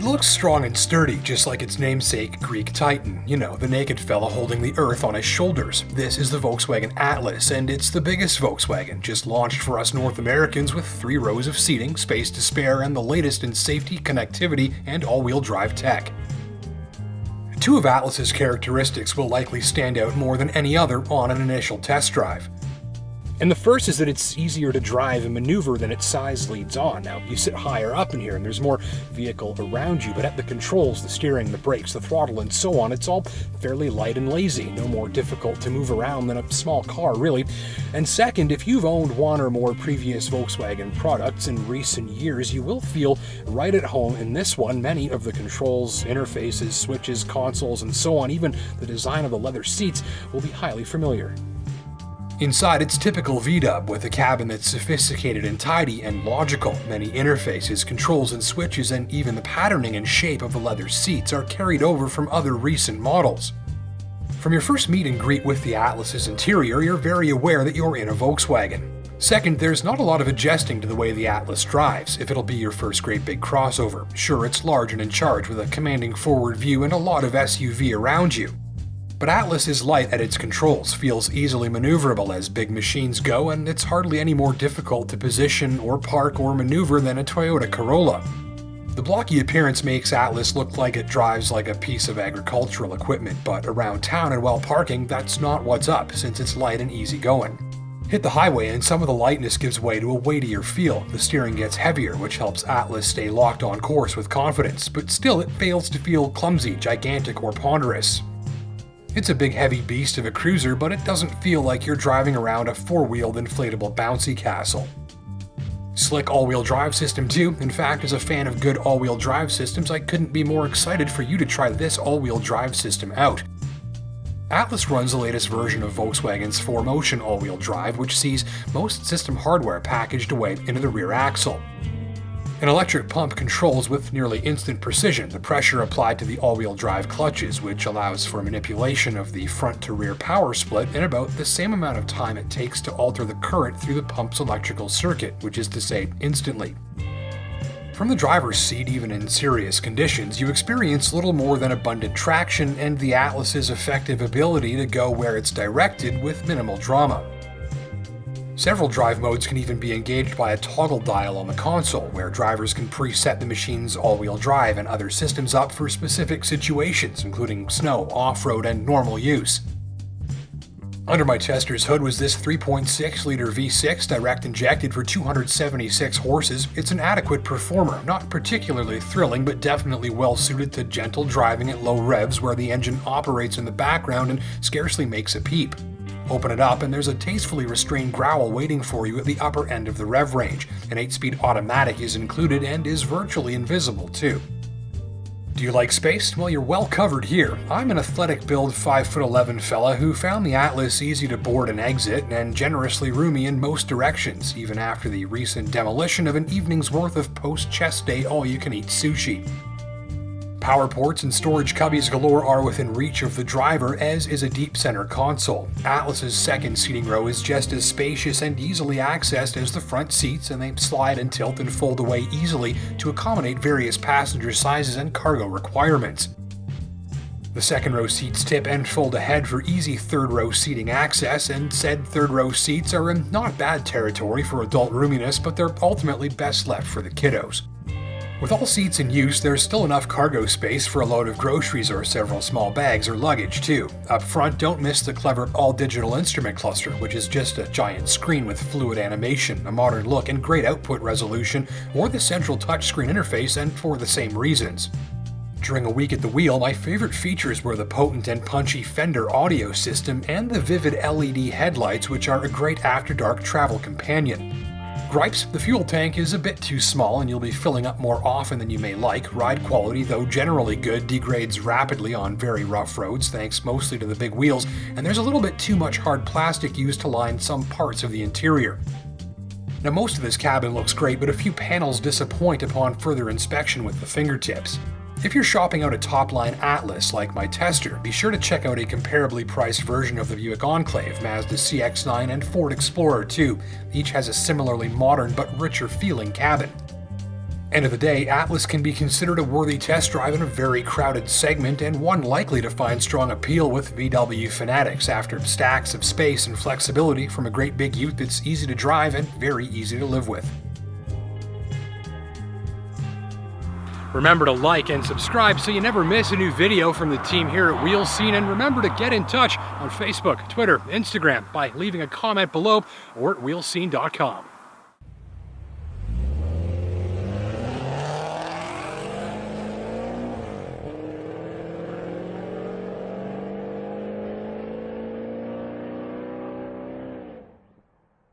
It looks strong and sturdy, just like its namesake Greek Titan, you know, the naked fella holding the earth on his shoulders. This is the Volkswagen Atlas, and it's the biggest Volkswagen, just launched for us North Americans with 3 rows of seating, space to spare, and the latest in safety, connectivity, and all-wheel drive tech. 2 of Atlas's characteristics will likely stand out more than any other on an initial test drive. And the first is that it's easier to drive and maneuver than its size leads on. Now, you sit higher up in here and there's more vehicle around you, but at the controls, the steering, the brakes, the throttle, and so on, it's all fairly light and lazy, no more difficult to move around than a small car, really. And second, if you've owned one or more previous Volkswagen products in recent years, you will feel right at home in this one. Many of the controls, interfaces, switches, consoles, and so on, even the design of the leather seats, will be highly familiar. Inside, it's typical VW with a cabin that's sophisticated and tidy and logical. Many interfaces, controls, and switches, and even the patterning and shape of the leather seats are carried over from other recent models. From your first meet and greet with the Atlas's interior, you're very aware that you're in a Volkswagen. Second, there's not a lot of adjusting to the way the Atlas drives, if it'll be your first great big crossover. Sure, it's large and in charge with a commanding forward view and a lot of SUV around you. But Atlas is light at its controls, feels easily maneuverable as big machines go, and it's hardly any more difficult to position or park or maneuver than a Toyota Corolla. The blocky appearance makes Atlas look like it drives like a piece of agricultural equipment, but around town and while parking, that's not what's up, since it's light and easy going. Hit the highway and some of the lightness gives way to a weightier feel. The steering gets heavier, which helps Atlas stay locked on course with confidence, but still it fails to feel clumsy, gigantic, or ponderous. It's a big heavy beast of a cruiser, but it doesn't feel like you're driving around a 4-wheeled inflatable bouncy castle. Slick all-wheel drive system too. In fact, as a fan of good all-wheel drive systems, I couldn't be more excited for you to try this all-wheel drive system out. Atlas runs the latest version of Volkswagen's 4MOTION all-wheel drive, which sees most system hardware packaged away into the rear axle. An electric pump controls with nearly instant precision the pressure applied to the all-wheel drive clutches, which allows for manipulation of the front-to-rear power split in about the same amount of time it takes to alter the current through the pump's electrical circuit, which is to say, instantly. From the driver's seat, even in serious conditions, you experience little more than abundant traction and the Atlas's effective ability to go where it's directed with minimal drama. Several drive modes can even be engaged by a toggle dial on the console, where drivers can preset the machine's all-wheel drive and other systems up for specific situations, including snow, off-road, and normal use. Under my tester's hood was this 3.6-liter V6 direct injected for 276 horses. It's an adequate performer, not particularly thrilling, but definitely well suited to gentle driving at low revs where the engine operates in the background and scarcely makes a peep. Open it up and there's a tastefully restrained growl waiting for you at the upper end of the rev range. An 8-speed automatic is included and is virtually invisible too. Do you like space? Well, you're well covered here. I'm an athletic build 5'11" fella who found the Atlas easy to board and exit and generously roomy in most directions, even after the recent demolition of an evening's worth of post-chest day all-you-can-eat sushi. Power ports and storage cubbies galore are within reach of the driver, as is a deep center console. Atlas's second seating row is just as spacious and easily accessed as the front seats, and they slide and tilt and fold away easily to accommodate various passenger sizes and cargo requirements. The second row seats tip and fold ahead for easy third row seating access, and said third row seats are in not bad territory for adult roominess, but they're ultimately best left for the kiddos. With all seats in use, there's still enough cargo space for a load of groceries or several small bags or luggage too. Up front, don't miss the clever all-digital instrument cluster, which is just a giant screen with fluid animation, a modern look, and great output resolution, or the central touchscreen interface, and for the same reasons. During a week at the wheel, my favorite features were the potent and punchy Fender audio system and the vivid LED headlights, which are a great after-dark travel companion. Gripes: the fuel tank is a bit too small and you'll be filling up more often than you may like. Ride quality, though generally good, degrades rapidly on very rough roads thanks mostly to the big wheels, and there's a little bit too much hard plastic used to line some parts of the interior. Now, most of this cabin looks great, but a few panels disappoint upon further inspection with the fingertips. If you're shopping out a top-line Atlas like my tester, be sure to check out a comparably priced version of the Buick Enclave, Mazda CX-9, and Ford Explorer 2. Each has a similarly modern but richer feeling cabin. End of the day, Atlas can be considered a worthy test drive in a very crowded segment, and one likely to find strong appeal with VW fanatics after stacks of space and flexibility from a great big ute that's easy to drive and very easy to live with. Remember to like and subscribe so you never miss a new video from the team here at WheelScene, and remember to get in touch on Facebook, Twitter, Instagram by leaving a comment below or at wheelscene.com.